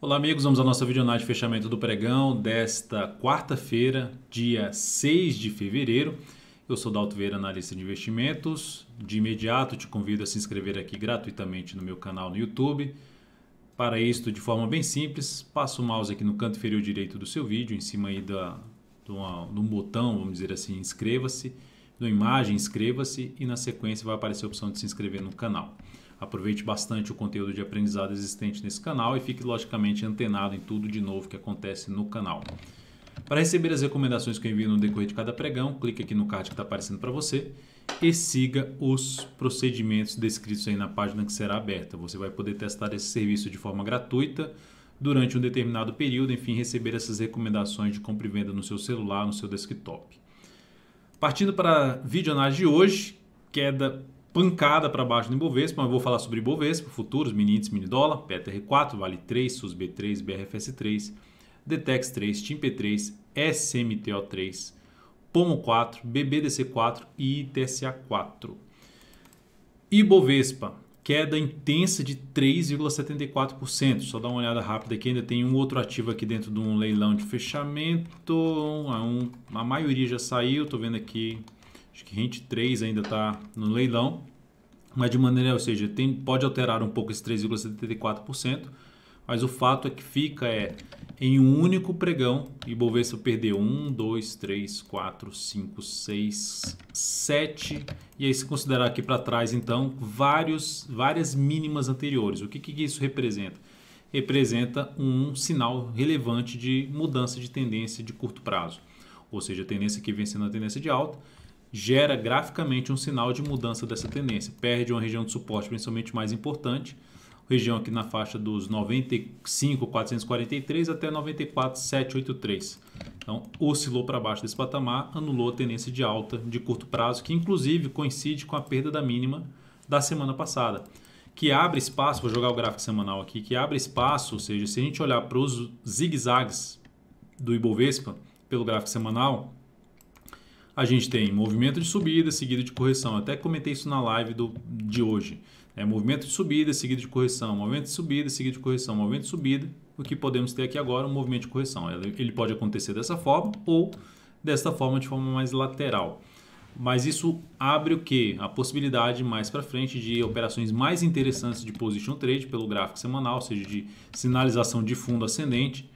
Olá amigos, vamos à nossa videoanálise de fechamento do pregão desta quarta-feira, dia 6 de fevereiro. Eu sou Dalto Vieira, analista de investimentos. De imediato te convido a se inscrever aqui gratuitamente no meu canal no YouTube. Para isto, de forma bem simples, passa o mouse aqui no canto inferior direito do seu vídeo, em cima aí de um botão, vamos dizer assim, inscreva-se, na imagem inscreva-se e na sequência vai aparecer a opção de se inscrever no canal. Aproveite bastante o conteúdo de aprendizado existente nesse canal e fique logicamente antenado em tudo de novo que acontece no canal. Para receber as recomendações que eu envio no decorrer de cada pregão, clique aqui no card que está aparecendo para você e siga os procedimentos descritos aí na página que será aberta. Você vai poder testar esse serviço de forma gratuita durante um determinado período, enfim, receber essas recomendações de compra e venda no seu celular, no seu desktop. Partindo para a videoanálise de hoje, queda pancada para baixo no Ibovespa, mas eu vou falar sobre Ibovespa, futuros, mini índice, mini dólar, PTR4, Vale 3, SUSB3, BRFS3, DTEX3, TIMP3, SMTO3, POMO4, BBDC4 e ITSA4. Ibovespa, queda intensa de 3,74%. Só dá uma olhada rápida aqui, ainda tem um outro ativo aqui dentro de um leilão de fechamento. A maioria já saiu, estou vendo aqui, acho que Rente 3 ainda está no leilão. Mas de maneira, ou seja, pode alterar um pouco esse 3,74%. Mas o fato é que fica em um único pregão, Ibovespa perdeu 1, 2, 3, 4, 5, 6, 7. E aí se considerar aqui para trás, então, várias mínimas anteriores. O que isso representa? Representa um sinal relevante de mudança de tendência de curto prazo. Ou seja, a tendência que vem sendo a tendência de alta, gera graficamente um sinal de mudança dessa tendência. Perde uma região de suporte principalmente mais importante, região aqui na faixa dos 95.443 até 94.783. Então, oscilou para baixo desse patamar, anulou a tendência de alta de curto prazo, que inclusive coincide com a perda da mínima da semana passada, que abre espaço, vou jogar o gráfico semanal aqui, que abre espaço, ou seja, se a gente olhar para os zigue-zagues do Ibovespa pelo gráfico semanal, a gente tem movimento de subida seguido de correção. Até comentei isso na live de hoje. Movimento de subida seguido de correção, movimento de subida seguido de correção, movimento de subida. O que podemos ter aqui agora é um movimento de correção. Ele pode acontecer dessa forma ou desta forma, de forma mais lateral. Mas isso abre o quê? A possibilidade mais para frente de operações mais interessantes de position trade pelo gráfico semanal, ou seja, de sinalização de fundo ascendente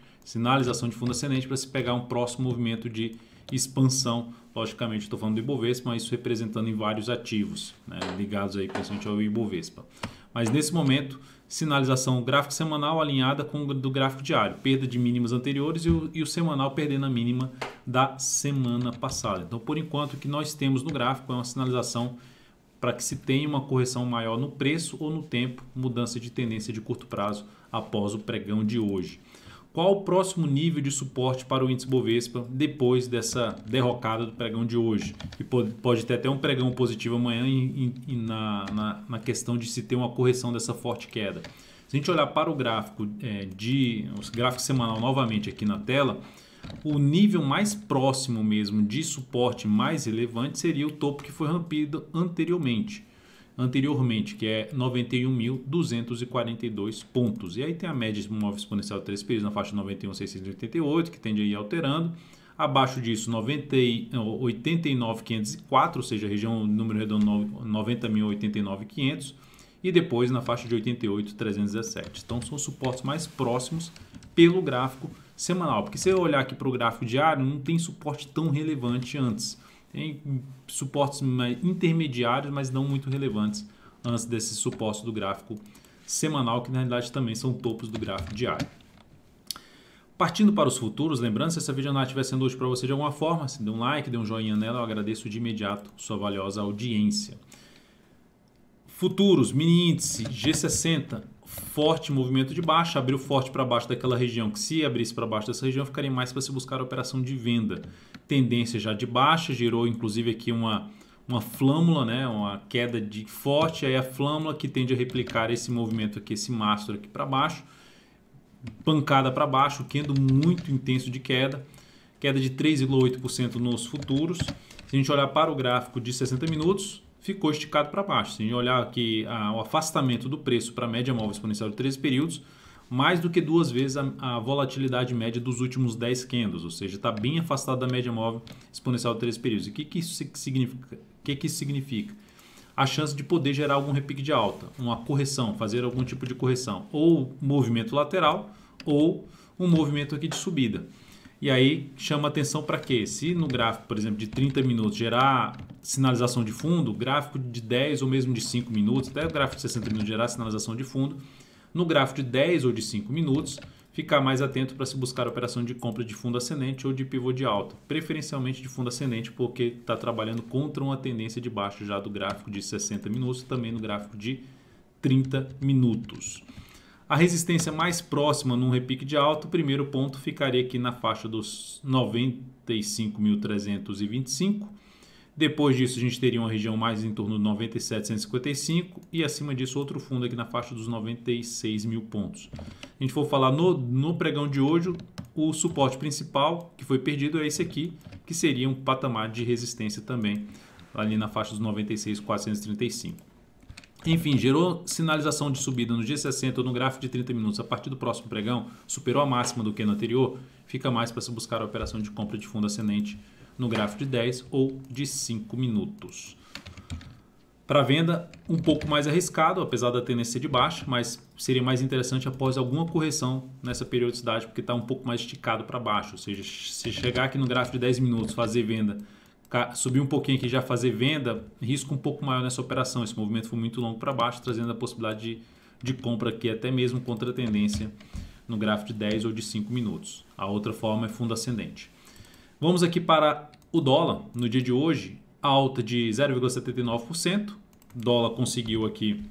para se pegar um próximo movimento de expansão. Logicamente estou falando do Ibovespa, mas isso representando em vários ativos, ligados aí principalmente ao Ibovespa. Mas nesse momento, sinalização gráfico semanal alinhada com o do gráfico diário, perda de mínimas anteriores e o semanal perdendo a mínima da semana passada. Então, por enquanto, o que nós temos no gráfico é uma sinalização para que se tenha uma correção maior no preço ou no tempo, mudança de tendência de curto prazo após o pregão de hoje. Qual o próximo nível de suporte para o índice Bovespa depois dessa derrocada do pregão de hoje? E pode ter até um pregão positivo amanhã na questão de se ter uma correção dessa forte queda. Se a gente olhar para o gráfico gráfico semanal novamente aqui na tela, o nível mais próximo mesmo de suporte mais relevante seria o topo que foi rompido anteriormente, que é 91.242 pontos. E aí tem a média móvel exponencial de 3 períodos na faixa de 91.688, que tende a ir alterando. Abaixo disso, 89.504, ou seja, a região número redondo 90.089.500. E depois na faixa de 88.317. Então são os suportes mais próximos pelo gráfico semanal. Porque se eu olhar aqui para o gráfico diário, não tem suporte tão relevante antes. Tem suportes intermediários, mas não muito relevantes antes desses suportes do gráfico semanal, que na realidade também são topos do gráfico diário. Partindo para os futuros, lembrando, se essa videoanálise estiver sendo útil para você de alguma forma, se dê um like, dê um joinha nela, eu agradeço de imediato sua valiosa audiência. Futuros, mini índice, G60, forte movimento de baixa, abriu forte para baixo daquela região, que se abrisse para baixo dessa região, ficaria mais para se buscar a operação de venda. Tendência já de baixa, gerou inclusive aqui uma flâmula, uma queda de forte, aí a flâmula que tende a replicar esse movimento aqui, esse mastro aqui para baixo, pancada para baixo, candle muito intenso de queda de 3,8% nos futuros. Se a gente olhar para o gráfico de 60 minutos, ficou esticado para baixo. Se a gente olhar aqui o afastamento do preço para a média móvel exponencial de 13 períodos, mais do que 2 vezes a volatilidade média dos últimos 10 candles, ou seja, está bem afastado da média móvel exponencial de 3 períodos. E o que isso significa? A chance de poder gerar algum repique de alta, uma correção, fazer algum tipo de correção, ou movimento lateral, ou um movimento aqui de subida. E aí chama atenção para quê? Se no gráfico, por exemplo, de 30 minutos gerar sinalização de fundo, gráfico de 10 ou mesmo de 5 minutos, até o gráfico de 60 minutos gerar sinalização de fundo, no gráfico de 10 ou de 5 minutos, ficar mais atento para se buscar a operação de compra de fundo ascendente ou de pivô de alta, preferencialmente de fundo ascendente, porque está trabalhando contra uma tendência de baixo já do gráfico de 60 minutos, também no gráfico de 30 minutos. A resistência mais próxima num repique de alta, o primeiro ponto ficaria aqui na faixa dos 95.325. Depois disso, a gente teria uma região mais em torno de 97.155 e acima disso outro fundo aqui na faixa dos 96 mil pontos. A gente for falar no pregão de hoje, o suporte principal que foi perdido é esse aqui, que seria um patamar de resistência também, ali na faixa dos 96.435. Enfim, gerou sinalização de subida no dia 60 ou no gráfico de 30 minutos a partir do próximo pregão, superou a máxima do que no anterior, fica mais para se buscar a operação de compra de fundo ascendente no gráfico de 10 ou de 5 minutos. Para venda, um pouco mais arriscado, apesar da tendência ser de baixa, mas seria mais interessante após alguma correção nessa periodicidade, porque está um pouco mais esticado para baixo. Ou seja, se chegar aqui no gráfico de 10 minutos, fazer venda, subir um pouquinho aqui já fazer venda, risco um pouco maior nessa operação. Esse movimento foi muito longo para baixo, trazendo a possibilidade de compra aqui até mesmo contra a tendência no gráfico de 10 ou de 5 minutos. A outra forma é fundo ascendente. Vamos aqui para o dólar. No dia de hoje, alta de 0,79%. O dólar conseguiu aqui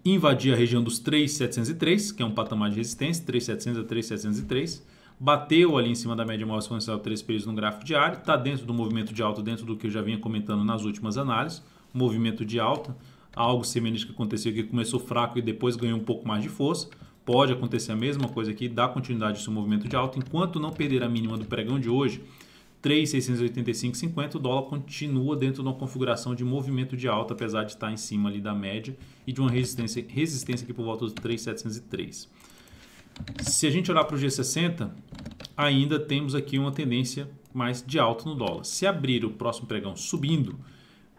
invadir a região dos 3.703, que é um patamar de resistência, 3.700 a 3.703. Bateu ali em cima da média móvel exponencial de 3 períodos no gráfico diário. Está dentro do movimento de alta, dentro do que eu já vinha comentando nas últimas análises. Movimento de alta, algo semelhante que aconteceu aqui, começou fraco e depois ganhou um pouco mais de força. Pode acontecer a mesma coisa aqui, dar continuidade ao seu movimento de alta, enquanto não perder a mínima do pregão de hoje, 3.685,50, o dólar continua dentro de uma configuração de movimento de alta, apesar de estar em cima ali da média e de uma resistência aqui por volta dos 3.703. Se a gente olhar para o G60, ainda temos aqui uma tendência mais de alta no dólar. Se abrir o próximo pregão subindo,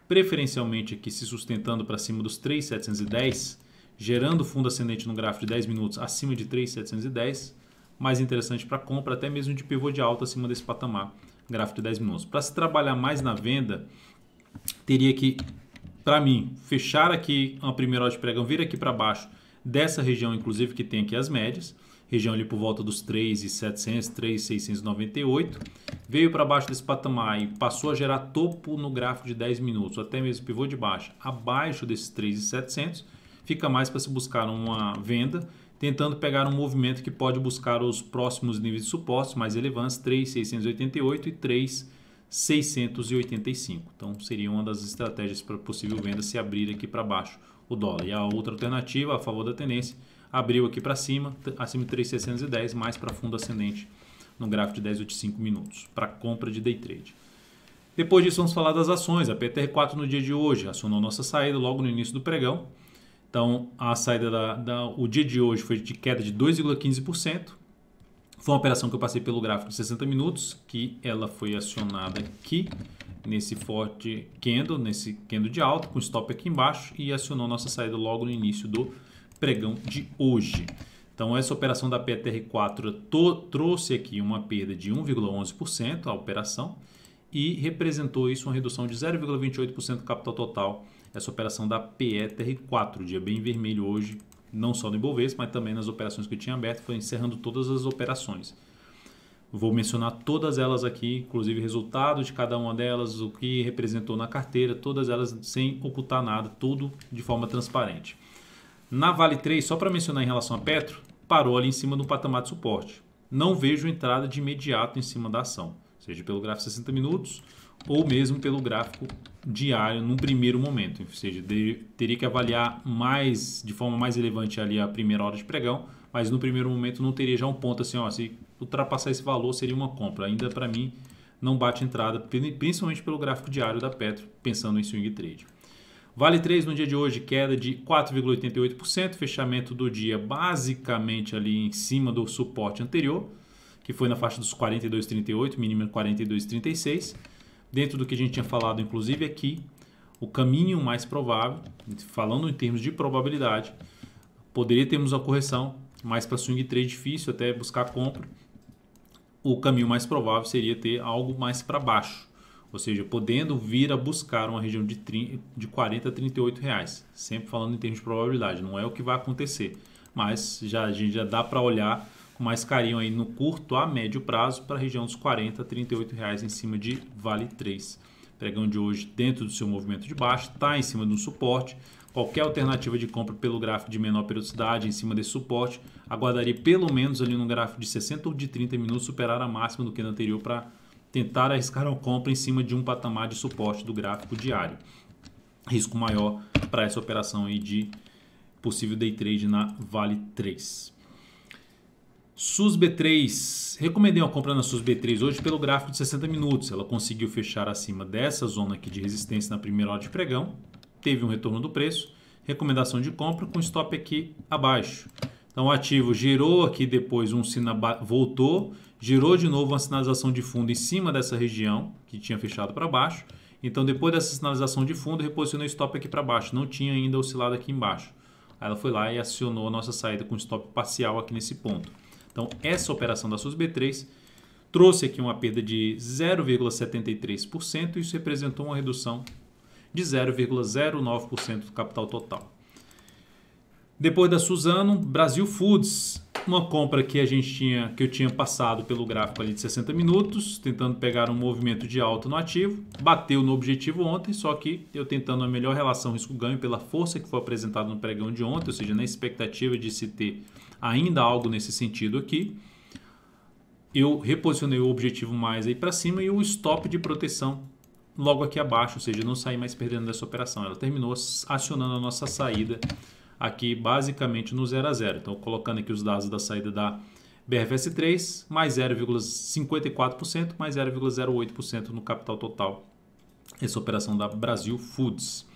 preferencialmente aqui se sustentando para cima dos 3.710, gerando fundo ascendente no gráfico de 10 minutos acima de 3.710, mais interessante para compra, até mesmo de pivô de alta acima desse patamar, gráfico de 10 minutos. Para se trabalhar mais na venda, teria que, para mim, fechar aqui uma primeira hora de pregão, vir aqui para baixo dessa região, inclusive, que tem aqui as médias, região ali por volta dos 3.700, 3.698, veio para baixo desse patamar e passou a gerar topo no gráfico de 10 minutos, até mesmo pivô de baixa, abaixo desses 3.700, fica mais para se buscar uma venda, tentando pegar um movimento que pode buscar os próximos níveis de suporte mais relevantes, 3.688 e 3.685. Então, seria uma das estratégias para possível venda se abrir aqui para baixo o dólar. E a outra alternativa, a favor da tendência, abriu aqui para cima, acima de 3.610, mais para fundo ascendente no gráfico de 10 ou de 5 minutos, para compra de day trade. Depois disso, vamos falar das ações. A PTR4 no dia de hoje acionou nossa saída logo no início do pregão. Então, a saída o dia de hoje foi de queda de 2,15%. Foi uma operação que eu passei pelo gráfico de 60 minutos, que ela foi acionada aqui, nesse forte candle, nesse candle de alta, com stop aqui embaixo, e acionou nossa saída logo no início do pregão de hoje. Então, essa operação da PTR4 trouxe aqui uma perda de 1,11% a operação e representou isso uma redução de 0,28% do capital total. Essa operação da PETR4, dia bem vermelho hoje, não só no Ibovespa, mas também nas operações que eu tinha aberto, foi encerrando todas as operações. Vou mencionar todas elas aqui, inclusive o resultado de cada uma delas, o que representou na carteira, todas elas sem ocultar nada, tudo de forma transparente. Na Vale 3, só para mencionar em relação a Petro, parou ali em cima do patamar de suporte. Não vejo entrada de imediato em cima da ação, seja pelo gráfico 60 minutos ou mesmo pelo gráfico diário num primeiro momento. Ou seja, teria que avaliar de forma mais relevante ali a primeira hora de pregão, mas no primeiro momento não teria já um ponto assim, ó, se ultrapassar esse valor seria uma compra. Ainda para mim não bate entrada, principalmente pelo gráfico diário da Petro, pensando em swing trade. Vale 3 no dia de hoje, queda de 4,88%, fechamento do dia basicamente ali em cima do suporte anterior, que foi na faixa dos 42,38, mínimo 42,36. Dentro do que a gente tinha falado, inclusive aqui, o caminho mais provável, falando em termos de probabilidade, poderia termos uma correção, mas para swing trade difícil, até buscar compra, o caminho mais provável seria ter algo mais para baixo, ou seja, podendo vir a buscar uma região de 40 a 38 reais, sempre falando em termos de probabilidade, não é o que vai acontecer, mas a gente já dá para olhar com mais carinho aí no curto a médio prazo para a região dos 40 a 38 reais em cima de Vale 3. Pregão de hoje dentro do seu movimento de baixo, está em cima de um suporte. Qualquer alternativa de compra pelo gráfico de menor periodicidade em cima desse suporte, aguardaria pelo menos ali no gráfico de 60 ou de 30 minutos superar a máxima do que no anterior para tentar arriscar uma compra em cima de um patamar de suporte do gráfico diário. Risco maior para essa operação aí de possível day trade na Vale 3. SUSB3, recomendei uma compra na SUSB3 hoje pelo gráfico de 60 minutos. Ela conseguiu fechar acima dessa zona aqui de resistência na primeira hora de pregão. Teve um retorno do preço. Recomendação de compra com stop aqui abaixo. Então o ativo gerou aqui depois um sinal, voltou, gerou de novo uma sinalização de fundo em cima dessa região que tinha fechado para baixo. Então depois dessa sinalização de fundo, reposicionou o stop aqui para baixo. Não tinha ainda oscilado aqui embaixo. Aí ela foi lá e acionou a nossa saída com stop parcial aqui nesse ponto. Então, essa operação da SUSB3 trouxe aqui uma perda de 0,73% e isso representou uma redução de 0,09% do capital total. Depois da Suzano, Brasil Foods, uma compra que eu tinha passado pelo gráfico ali de 60 minutos, tentando pegar um movimento de alta no ativo, bateu no objetivo ontem, só que eu tentando a melhor relação risco-ganho pela força que foi apresentada no pregão de ontem, ou seja, na expectativa de se ter ainda algo nesse sentido aqui, eu reposicionei o objetivo mais aí para cima e o stop de proteção logo aqui abaixo, ou seja, não saí mais perdendo dessa operação. Ela terminou acionando a nossa saída aqui basicamente no 0 a 0. Então, colocando aqui os dados da saída da BRFS3, mais 0,54%, mais 0,08% no capital total. Essa operação da Brasil Foods.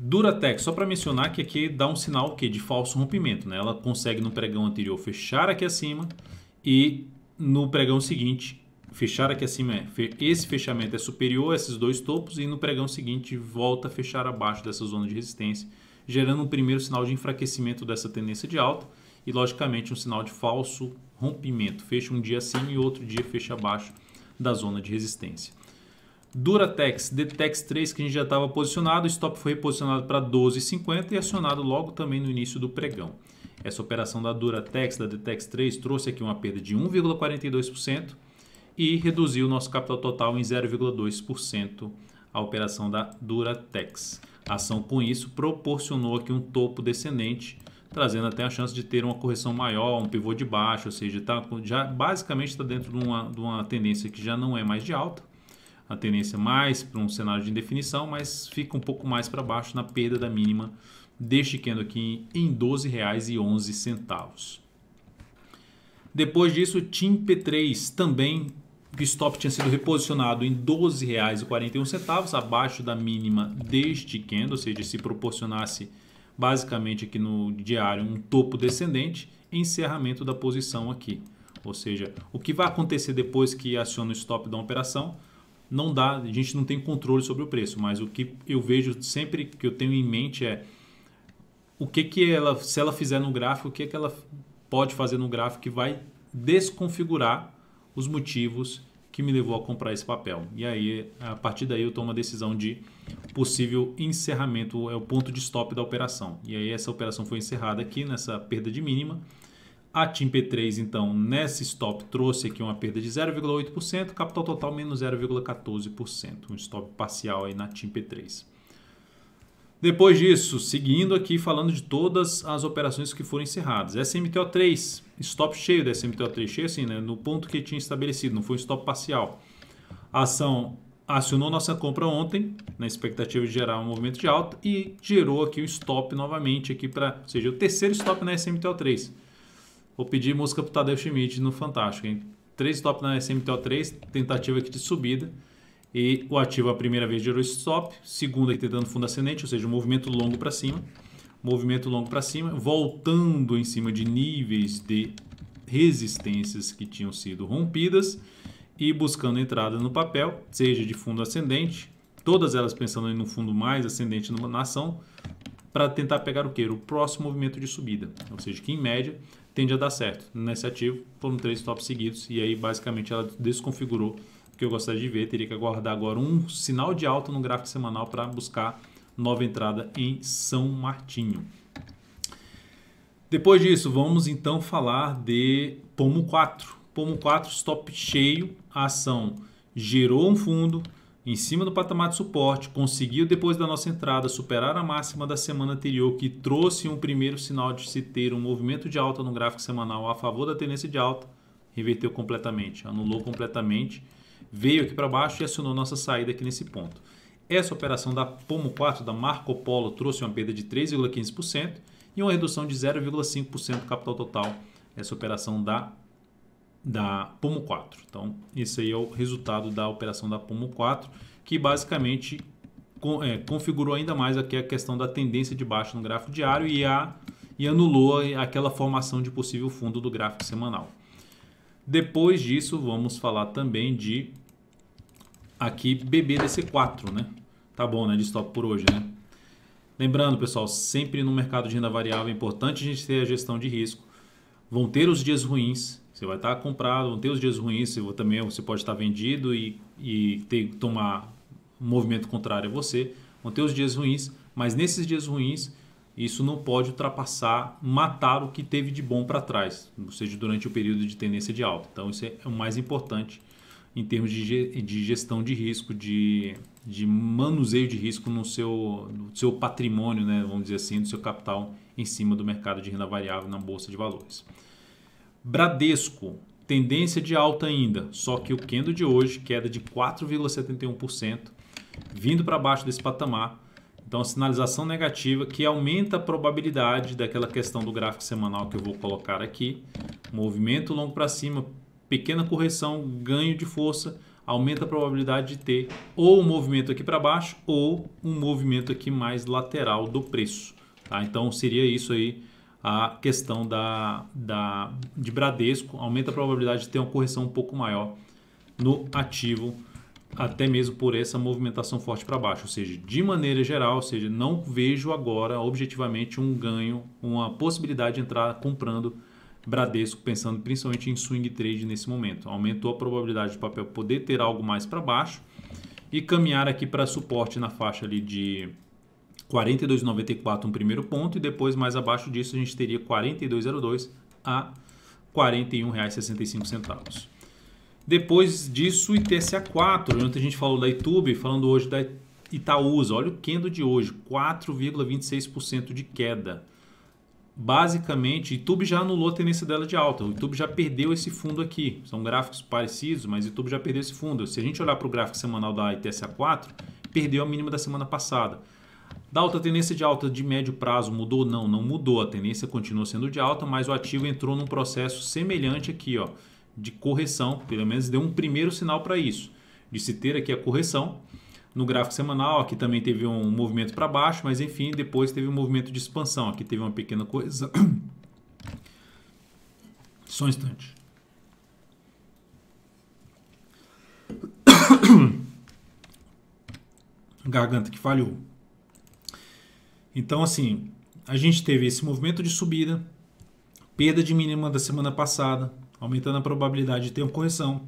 Duratex, só para mencionar que aqui dá um sinal de falso rompimento, né? Ela consegue no pregão anterior fechar aqui acima e no pregão seguinte fechar aqui acima. Esse fechamento é superior a esses dois topos e no pregão seguinte volta a fechar abaixo dessa zona de resistência, gerando um primeiro sinal de enfraquecimento dessa tendência de alta e logicamente um sinal de falso rompimento. Fecha um dia acima e outro dia fecha abaixo da zona de resistência. Duratex, Detex 3 que a gente já estava posicionado, o stop foi reposicionado para 12,50 e acionado logo também no início do pregão. Essa operação da Duratex, da Detex 3, trouxe aqui uma perda de 1,42% e reduziu o nosso capital total em 0,2% a operação da Duratex. A ação com isso proporcionou aqui um topo descendente, trazendo até a chance de ter uma correção maior, um pivô de baixo, ou seja, já basicamente está dentro de uma tendência que já não é mais de alta, a tendência mais para um cenário de indefinição, mas fica um pouco mais para baixo na perda da mínima deste candle aqui em R$ 12,11. Depois disso, TIM P3 também, o stop tinha sido reposicionado em R$ 12,41, abaixo da mínima deste candle, ou seja, se proporcionasse basicamente aqui no diário um topo descendente, encerramento da posição aqui. Ou seja, o que vai acontecer depois que aciona o stop da operação, não dá, a gente não tem controle sobre o preço, mas o que eu vejo sempre que eu tenho em mente é o que ela, se ela fizer no gráfico, o que ela pode fazer no gráfico que vai desconfigurar os motivos que me levou a comprar esse papel. E aí, a partir daí, eu tomo a decisão de possível encerramento, é o ponto de stop da operação. E aí, essa operação foi encerrada aqui nessa perda de mínima. A TIM P3, então, nesse stop, trouxe aqui uma perda de 0,8%, capital total menos 0,14%, um stop parcial aí na TIM P3. Depois disso, seguindo aqui, falando de todas as operações que foram encerradas. SMTO3, stop cheio da SMTO3, cheio assim, né, no ponto que tinha estabelecido, não foi um stop parcial. A ação acionou nossa compra ontem, na expectativa de gerar um movimento de alta, e gerou aqui o stop novamente, aqui ou seja, o terceiro stop na SMTO3. Vou pedir música para o Tadeu Schmidt no Fantástico, hein? 3 stop na SMTO3, tentativa aqui de subida. E o ativo a primeira vez gerou stop, segunda aqui tentando fundo ascendente, ou seja, um movimento longo para cima. Movimento longo para cima, voltando em cima de níveis de resistências que tinham sido rompidas e buscando entrada no papel, seja de fundo ascendente, todas elas pensando no fundo mais ascendente na ação, para tentar pegar o quê? O próximo movimento de subida, ou seja, que em média tende a dar certo. Nesse ativo foram 3 stops seguidos e aí basicamente ela desconfigurou o que eu gostaria de ver. Teria que aguardar agora um sinal de alta no gráfico semanal para buscar nova entrada em São Martinho. Depois disso, vamos então falar de Pomo 4. Pomo 4, stop cheio, a ação gerou um fundo em cima do patamar de suporte, conseguiu depois da nossa entrada superar a máxima da semana anterior, que trouxe um primeiro sinal de se ter um movimento de alta no gráfico semanal a favor da tendência de alta, reverteu completamente, anulou completamente, veio aqui para baixo e acionou nossa saída aqui nesse ponto. Essa operação da Pomo 4, da Marco Polo, trouxe uma perda de 3,15% e uma redução de 0,5% do capital total. Essa operação da Pomo 4. Então, esse aí é o resultado da operação da Pomo 4, que basicamente configurou ainda mais aqui a questão da tendência de baixa no gráfico diário e anulou aquela formação de possível fundo do gráfico semanal. Depois disso, vamos falar também de aqui BBDC4, né? Tá bom, né? De stop por hoje, né? Lembrando, pessoal, sempre no mercado de renda variável é importante a gente ter a gestão de risco. Vão ter os dias ruins, você vai estar comprado, vão ter os dias ruins, você pode estar vendido e tomar um movimento contrário a você. Vão ter os dias ruins, mas nesses dias ruins, isso não pode matar o que teve de bom para trás, ou seja, durante o período de tendência de alta. Então, isso é o mais importante em termos de gestão de risco, de manuseio de risco no seu patrimônio, né, vamos dizer assim, do seu capital em cima do mercado de renda variável na Bolsa de Valores. Bradesco, tendência de alta ainda, só que o candle de hoje, queda de 4,71%, vindo para baixo desse patamar. Então, a sinalização negativa que aumenta a probabilidade daquela questão do gráfico semanal que eu vou colocar aqui. Movimento longo para cima, pequena correção, ganho de força, aumenta a probabilidade de ter ou um movimento aqui para baixo ou um movimento aqui mais lateral do preço. Tá? Então, seria isso aí a questão de Bradesco, aumenta a probabilidade de ter uma correção um pouco maior no ativo, até mesmo por essa movimentação forte para baixo. Ou seja, de maneira geral, ou seja, não vejo agora objetivamente um ganho, uma possibilidade de entrar comprando Bradesco, pensando principalmente em swing trade nesse momento. Aumentou a probabilidade do papel poder ter algo mais para baixo e caminhar aqui para suporte na faixa ali de 42,94 um primeiro ponto e depois mais abaixo disso a gente teria 42,02 a R$ 41,65. Depois disso, ITSA4, ontem a gente falou da Itube, falando hoje da Itaúsa. Olha o candle de hoje, 4,26% de queda. Basicamente, Itube já anulou a tendência dela de alta. O Itube já perdeu esse fundo aqui. São gráficos parecidos, mas Itube já perdeu esse fundo. Se a gente olhar para o gráfico semanal da ITSA4, perdeu a mínima da semana passada. Da alta tendência de alta de médio prazo mudou? Não, não mudou. A tendência continua sendo de alta, mas o ativo entrou num processo semelhante aqui, ó, de correção. Pelo menos deu um primeiro sinal para isso, de se ter aqui a correção. No gráfico semanal, aqui também teve um movimento para baixo, mas enfim, depois teve um movimento de expansão. Aqui teve uma pequena correção. Só um instante. Garganta que falhou. Então, assim, a gente teve esse movimento de subida, perda de mínima da semana passada, aumentando a probabilidade de ter uma correção.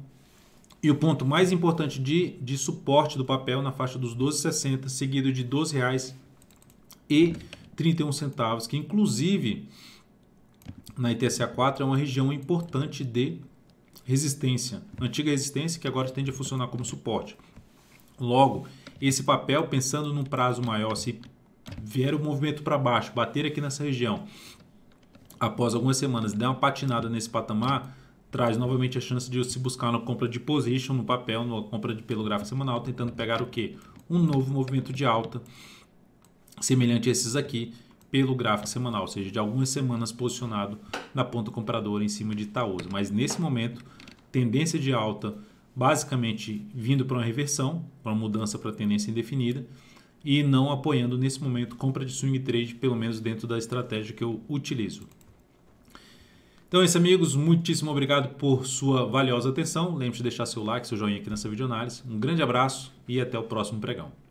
E o ponto mais importante de suporte do papel na faixa dos 12,60, seguido de R$ 12,31, que inclusive na ITSA4 é uma região importante de resistência, antiga resistência que agora tende a funcionar como suporte. Logo, esse papel, pensando num prazo maior, se vier o movimento para baixo, bater aqui nessa região, após algumas semanas, der uma patinada nesse patamar, traz novamente a chance de se buscar uma compra de position no papel, uma compra pelo gráfico semanal, tentando pegar o quê? Um novo movimento de alta, semelhante a esses aqui, pelo gráfico semanal, ou seja, de algumas semanas posicionado na ponta compradora em cima de Itaúsa. Mas nesse momento, tendência de alta basicamente vindo para uma reversão, para uma mudança para tendência indefinida, e não apoiando nesse momento compra de swing trade, pelo menos dentro da estratégia que eu utilizo. Então é isso, amigos, muitíssimo obrigado por sua valiosa atenção. Lembre-se de deixar seu like, seu joinha aqui nessa videoanálise. Um grande abraço e até o próximo pregão.